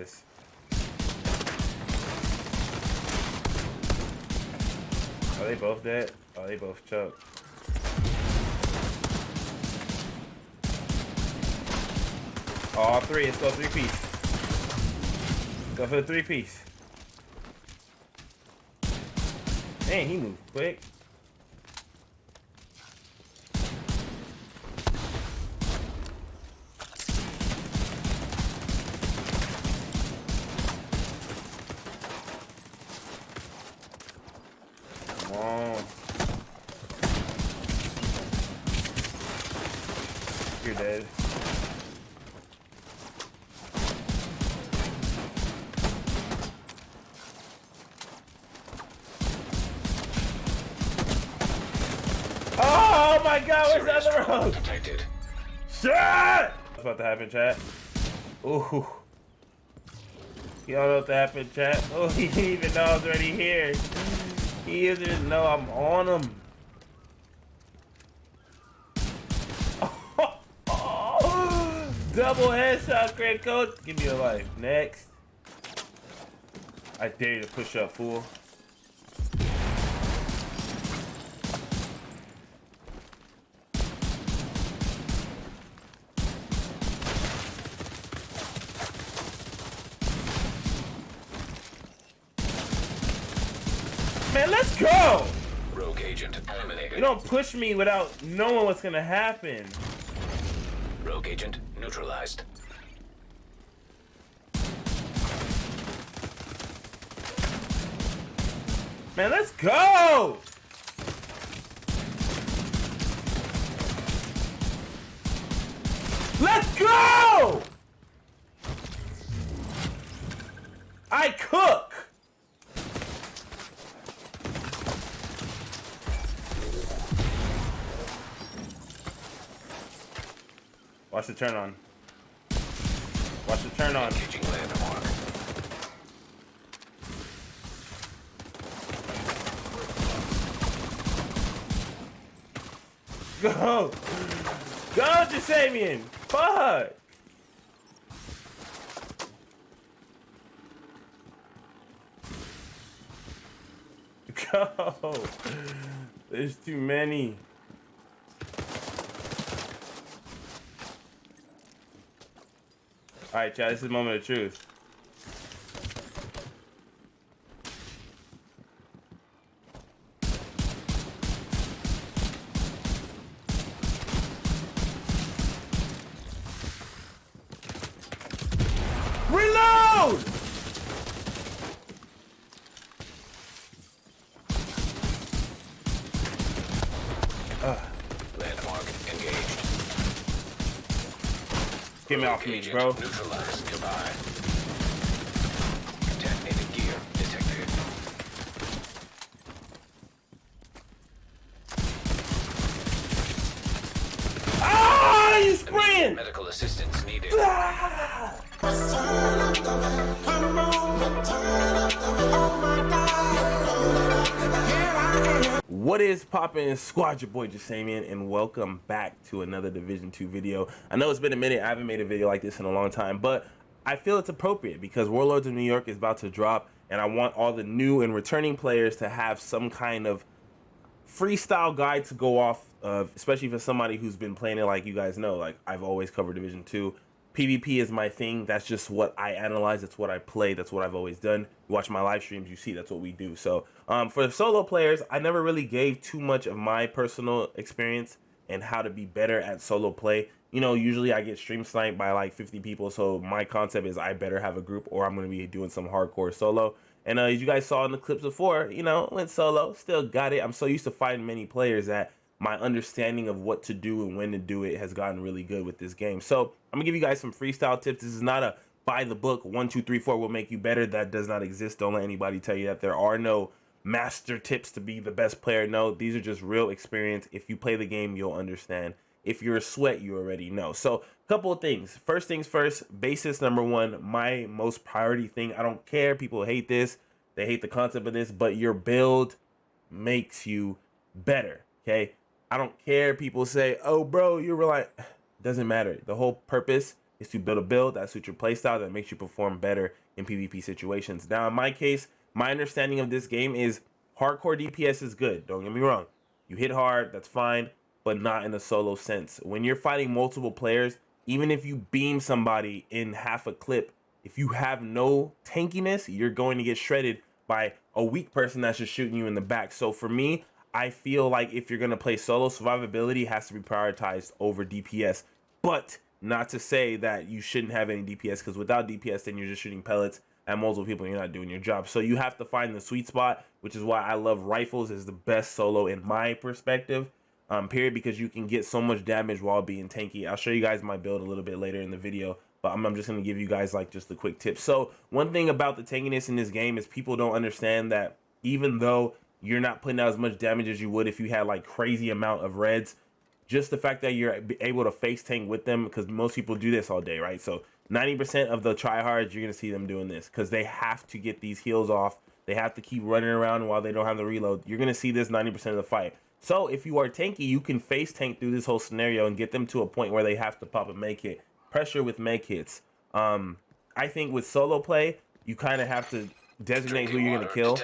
this. Are they both dead? Oh, they both choked. All three. Let's go 3-piece. Go for the 3-piece. Man, he moved quick. Come on. You're dead. Oh my God, where's the other road? Protected. Shit! What's about to happen, chat? Ooh. Y'all know what happened, chat? Oh, he didn't even know I was already here. He doesn't even know I'm on him. Oh, double headshot, great coach. Give me a life. Next. I dare you to push up, fool. Man, let's go! Rogue agent eliminated. You don't push me without knowing what's gonna happen. Rogue agent neutralized. Man, let's go! Let's go! I cook! Watch the turn on. Watch the turn on. Engaging landmark. Go! Go, Jesimein! Fuck! Go! There's too many. Alright, chat, this is the moment of truth. Reload! Landmark engaged. Get me Rogue off me, agent bro. Neutralized nearby. Detonated gear detected. Ah, you Immediate spraying! medical assistance needed. Ah! What is poppin', squad? Your boy Jesimein, and welcome back to another Division 2 video. I know it's been a minute. I haven't made a video like this in a long time, but I feel it's appropriate because Warlords of New York is about to drop, and I want all the new and returning players to have some kind of freestyle guide to go off of, especially for somebody who's been playing it. Like you guys know, like I've always covered Division 2. PvP is my thing. That's just what I analyze. That's what I play. That's what I've always done. You watch my live streams, you see that's what we do. So for solo players, I never really gave too much of my personal experience and how to be better at solo play. You know, usually I get stream sniped by like 50 people. So my concept is I better have a group or I'm going to be doing some hardcore solo. And as you guys saw in the clips before, you know, went solo, still got it. I'm so used to fighting many players that my understanding of what to do and when to do it has gotten really good with this game. So I'm gonna give you guys some freestyle tips. This is not a by the book 1 2 3 4 will make you better. That does not exist. Don't let anybody tell you that. There are no master tips to be the best player. No, these are just real experience. If you play the game, you'll understand. If you're a sweat, you already know. So a couple of things. First things first, basis number one, my most priority thing. I don't care. People hate this. They hate the concept of this, but your build makes you better. Okay. I don't care. People say, oh, bro, you're like, doesn't matter. The whole purpose is to build a build that suits your playstyle that makes you perform better in PvP situations. Now, in my case, my understanding of this game is hardcore DPS is good. Don't get me wrong. You hit hard, that's fine, but not in a solo sense. When you're fighting multiple players, even if you beam somebody in half a clip, if you have no tankiness, you're going to get shredded by a weak person that's just shooting you in the back. So for me, I feel like if you're going to play solo, survivability has to be prioritized over DPS. But not to say that you shouldn't have any DPS, because without DPS, then you're just shooting pellets at multiple people and you're not doing your job. So you have to find the sweet spot, which is why I love rifles as the best solo in my perspective, period, because you can get so much damage while being tanky. I'll show you guys my build a little bit later in the video, but I'm just going to give you guys like just a quick tip. So one thing about the tankiness in this game is people don't understand that even though you're not putting out as much damage as you would if you had like crazy amount of reds, just the fact that you're able to face tank with them, because most people do this all day, right? So 90% of the tryhards, you're going to see them doing this because they have to get these heals off. They have to keep running around while they don't have the reload. You're going to see this 90% of the fight. So if you are tanky, you can face tank through this whole scenario and get them to a point where they have to pop a make hit. Pressure with make hits. I think with solo play, you kind of have to designate who you're going to kill.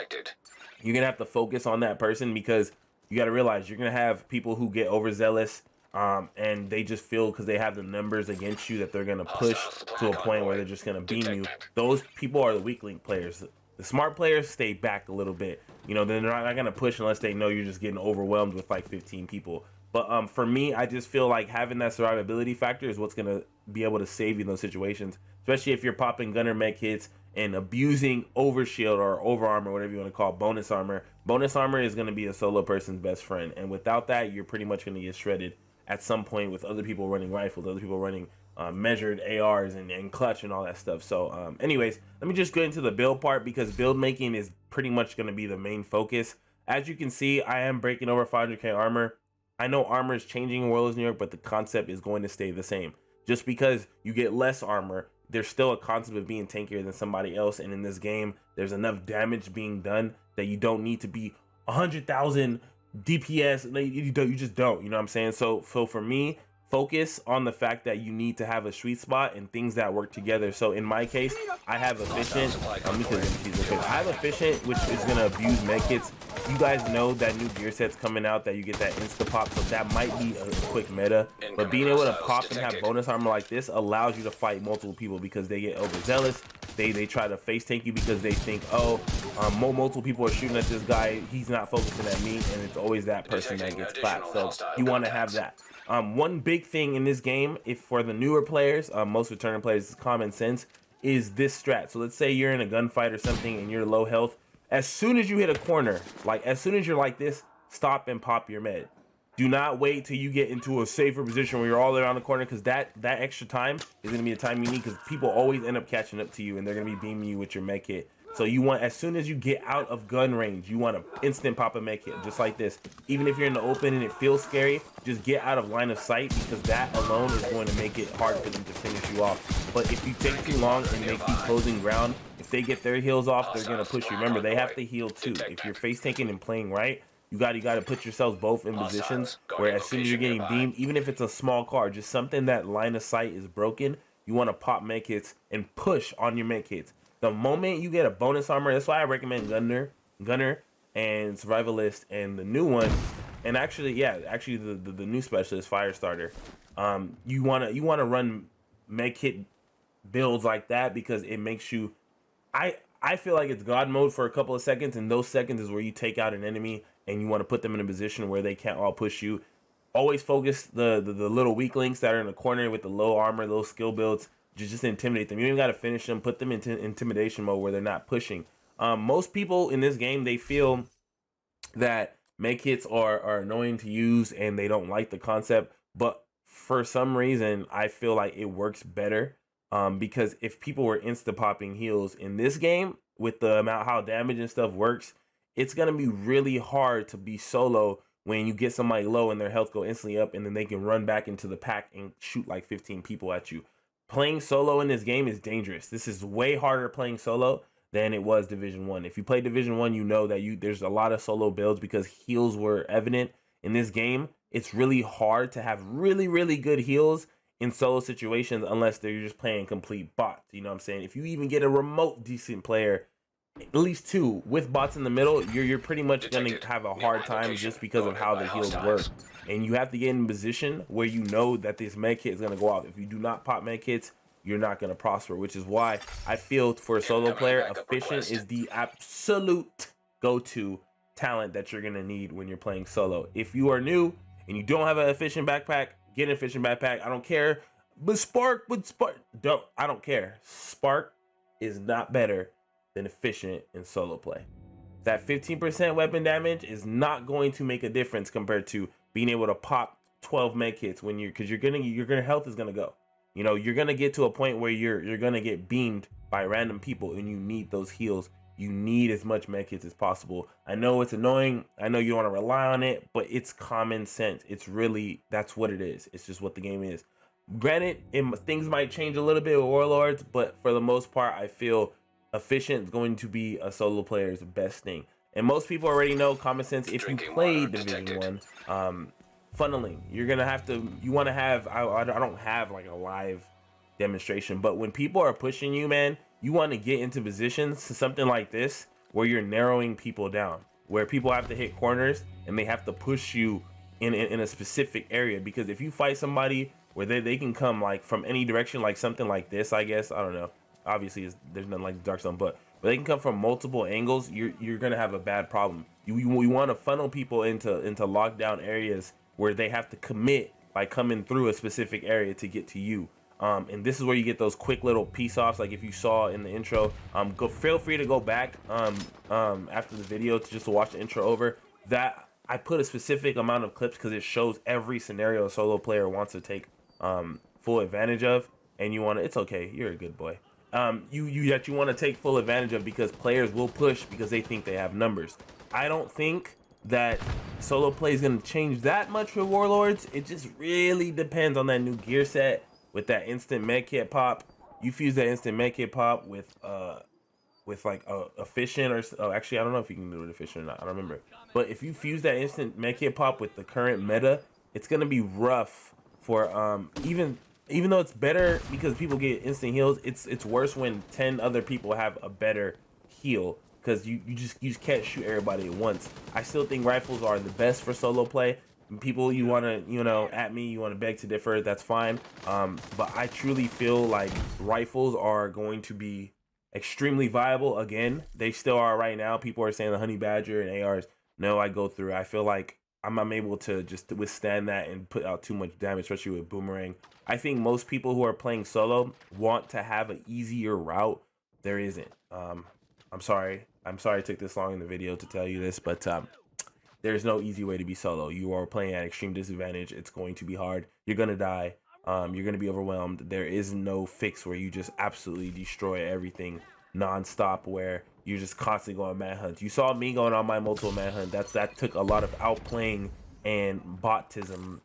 You're going to have to focus on that person, because you got to realize you're going to have people who get overzealous, and they just feel because they have the numbers against you that they're going to push to a point where they're just going to beam you. Those people are the weak link players. The smart players stay back a little bit. You know, they're not going to push unless they know you're just getting overwhelmed with like 15 people. But for me, I just feel like having that survivability factor is what's going to be able to save you in those situations, especially if you're popping gunner mech hits and abusing overshield or over armor, whatever you want to call it, bonus armor. Bonus armor is going to be a solo person's best friend, and without that, you're pretty much going to get shredded at some point with other people running rifles, other people running measured ARs and clutch and all that stuff. So anyways, let me just get into the build part, because build making is pretty much going to be the main focus. As you can see, I am breaking over 500k armor. I know armor is changing in Warlords New York, but the concept is going to stay the same. Just because you get less armor, there's still a concept of being tankier than somebody else, and in this game, there's enough damage being done that you don't need to be 100,000 DPS. You just don't, you know what I'm saying? So for me, focus on the fact that you need to have a sweet spot and things that work together. So in my case, I have efficient, I have efficient, which is gonna abuse medkits. You guys know that new gear set's coming out that you get that insta pop, so that might be a quick meta, but being able to pop and have bonus armor like this allows you to fight multiple people, because they get overzealous. They try to face tank you because they think, oh, multiple people are shooting at this guy, he's not focusing at me, and it's always that person that gets clapped. So you want to have that. One big thing in this game, if for the newer players, most returning players, is common sense, is this strat. So let's say you're in a gunfight or something and you're low health. As soon as you hit a corner, like as soon as you're like this, stop and pop your med. Do not wait till you get into a safer position where you're all around the corner, because that extra time is going to be the time you need, because people always end up catching up to you and they're going to be beaming you with your med kit. So you want, as soon as you get out of gun range, you want to instant pop a med kit, just like this. Even if you're in the open and it feels scary, just get out of line of sight, because that alone is going to make it hard for them to finish you off. But if you take too long and they keep closing ground, if they get their heals off, they're going to push you. Remember, they have to heal too. If you're face tanking and playing right, you got to put yourselves both in positions where as soon as you're getting beamed, even if it's a small car, just something that line of sight is broken, you want to pop med kits and push on your med kits. The moment you get a bonus armor, that's why I recommend Gunner and Survivalist, and the new one, and actually the new specialist, Firestarter. You wanna run med kit builds like that, because it makes you, I feel like it's God mode for a couple of seconds, and those seconds is where you take out an enemy and you want to put them in a position where they can't all push you. Always focus the little weak links that are in the corner with the low armor, those skill builds. Just intimidate them. You don't even got to finish them. Put them into intimidation mode where they're not pushing. Most people in this game, they feel that med kits are annoying to use and they don't like the concept. But for some reason, I feel like it works better. Because if people were insta popping heals in this game, with the amount how damage and stuff works, it's gonna be really hard to be solo when you get somebody low and their health go instantly up, and then they can run back into the pack and shoot like 15 people at you. Playing solo in this game is dangerous. This is way harder playing solo than it was Division 1. If you play Division 1, you know that there's a lot of solo builds because heals were evident. In this game, it's really hard to have really, really good heals in solo situations unless they're just playing complete bots. You know what I'm saying? If you even get a remote decent player, at least two with bots in the middle, you're pretty much gonna have a hard time just because of how the heals work. And you have to get in a position where you know that this med kit is gonna go off. If you do not pop med kits, you're not gonna prosper, which is why I feel for a solo player, efficient is the absolute go-to talent that you're gonna need when you're playing solo. If you are new and you don't have an efficient backpack, get an efficient backpack. I don't care. But Spark, I don't care. Spark is not better than efficient in solo play. That 15% weapon damage is not going to make a difference compared to being able to pop 12 med kits when because your health is gonna go. You know, you're gonna get to a point where you're gonna get beamed by random people, and you need those heals. You need as much med kits as possible. I know it's annoying. I know you want to rely on it, but it's common sense. It's really, that's what it is. It's just what the game is. Granted, things might change a little bit with Warlords, but for the most part, I feel efficient is going to be a solo player's best thing. And most people already know common sense. If you play Division 1, funneling, you're gonna have to, you want to have, I don't have like a live demonstration, but when people are pushing you, man, you want to get into positions, something like this, where you're narrowing people down, where people have to hit corners and they have to push you in a specific area. Because if you fight somebody where they can come like from any direction, like something like this, I guess, I don't know, obviously there's nothing like Dark Zone, but they can come from multiple angles, you're gonna have a bad problem. You want to funnel people into lockdown areas where they have to commit by coming through a specific area to get to you. And this is where you get those quick little piece offs, like if you saw in the intro. Feel free to go back after the video to watch the intro over. That I put a specific amount of clips because it shows every scenario a solo player wants to take full advantage of, and you want to. It's okay, you're a good boy. You want to take full advantage of, because players will push because they think they have numbers. I don't think that solo play is going to change that much for Warlords. It just really depends on that new gear set. With that instant medkit pop, you fuse that instant medkit pop with like efficient, or actually I don't know if you can do it efficient or not. I don't remember. But if you fuse that instant medkit pop with the current meta, it's gonna be rough for even though it's better because people get instant heals. It's worse when 10 other people have a better heal, because you just can't shoot everybody at once. I still think rifles are the best for solo play. People, you want to, at me, you want to beg to differ, that's fine. But I truly feel like rifles are going to be extremely viable again. They still are right now. People are saying the Honey Badger and ARs. No, I go through. I feel like I'm able to just withstand that and put out too much damage, especially with Boomerang. I think most people who are playing solo want to have an easier route. There isn't. I'm sorry it took this long in the video to tell you this, but there's no easy way to be solo. You are playing at extreme disadvantage. It's going to be hard. You're gonna die. You're gonna be overwhelmed. There is no fix where you just absolutely destroy everything non-stop, where you're just constantly going manhunt. You saw me going on my multiple manhunt. That took a lot of outplaying and botism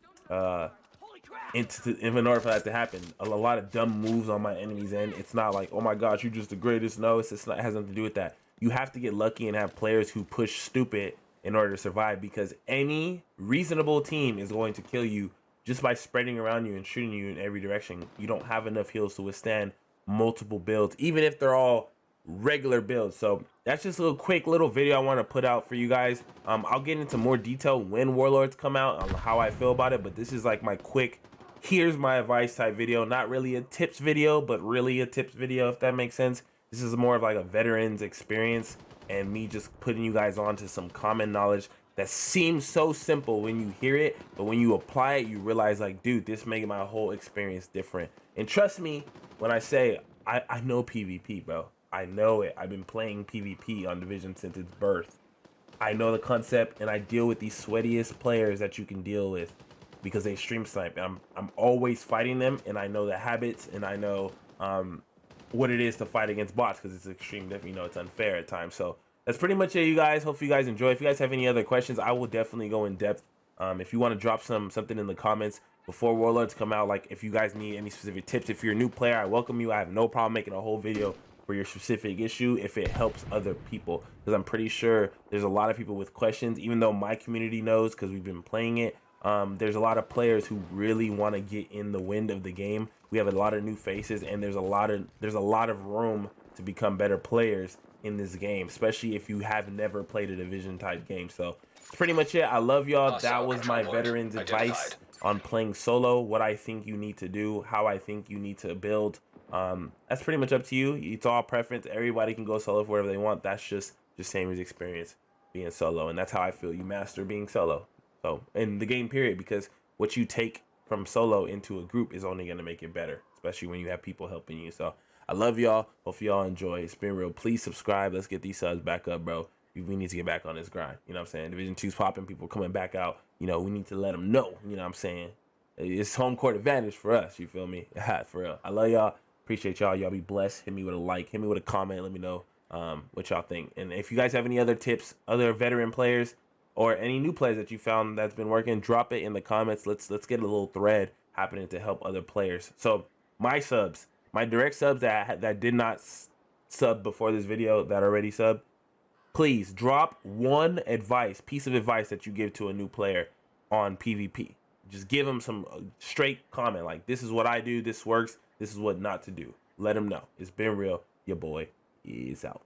in order for that to happen. A lot of dumb moves on my enemy's end. It's not like, oh my gosh, you're just the greatest. No, it has nothing to do with that. You have to get lucky and have players who push stupid in order to survive, because any reasonable team is going to kill you just by spreading around you and shooting you in every direction. You don't have enough heals to withstand multiple builds, even if they're all regular builds. So that's just a quick little video I want to put out for you guys. I'll get into more detail when Warlords come out on how I feel about it, but this is like my quick, here's my advice type video. Not really a tips video, but really a tips video, if that makes sense. This is more of like a veteran's experience and me just putting you guys on to some common knowledge that seems so simple when you hear it, but when you apply it, you realize like, dude, this making my whole experience different. And trust me when I say I know PvP, bro. I know it. I've been playing PvP on Division since its birth. I know the concept, and I deal with these sweatiest players that you can deal with because they stream snipe. And I'm always fighting them, and I know the habits, and I know what it is to fight against bots, because it's extreme. It's unfair at times. So that's pretty much it, you guys. Hope you guys enjoy. If you guys have any other questions, I will definitely go in depth. If you want to drop something in the comments before Warlords come out, like if you guys need any specific tips, if you're a new player, I welcome you. I have no problem making a whole video for your specific issue if it helps other people, because I'm pretty sure there's a lot of people with questions, even though my community knows because we've been playing it. There's a lot of players who really want to get in the wind of the game. We have a lot of new faces, and there's a lot of room to become better players in this game, especially if you have never played a division type game. So that's pretty much it. I love y'all. That was my veterans advice on playing solo, what I think you need to do, how I think you need to build. That's pretty much up to you. It's all preference. Everybody can go solo for whatever they want. That's just Jesime's experience being solo, and that's how I feel you master being solo. So in the game period, because what you take from solo into a group is only going to make it better, especially when you have people helping you. So I love y'all. Hope y'all enjoy. It's been real. Please subscribe. Let's get these subs back up, bro. We need to get back on this grind. You know what I'm saying? Division 2's popping. People coming back out. You know, we need to let them know. You know what I'm saying? It's home court advantage for us. You feel me? For real. I love y'all. Appreciate y'all. Y'all be blessed. Hit me with a like. Hit me with a comment. Let me know what y'all think. And if you guys have any other tips, other veteran players, or any new players that you found that's been working, drop it in the comments. Let's get a little thread happening to help other players. So my subs, my direct subs that did not sub before this video, that already subbed, please drop one piece of advice that you give to a new player on PvP. Just give them some straight comment like, this is what I do, this works, this is what not to do. Let them know. It's been real. Your boy is out.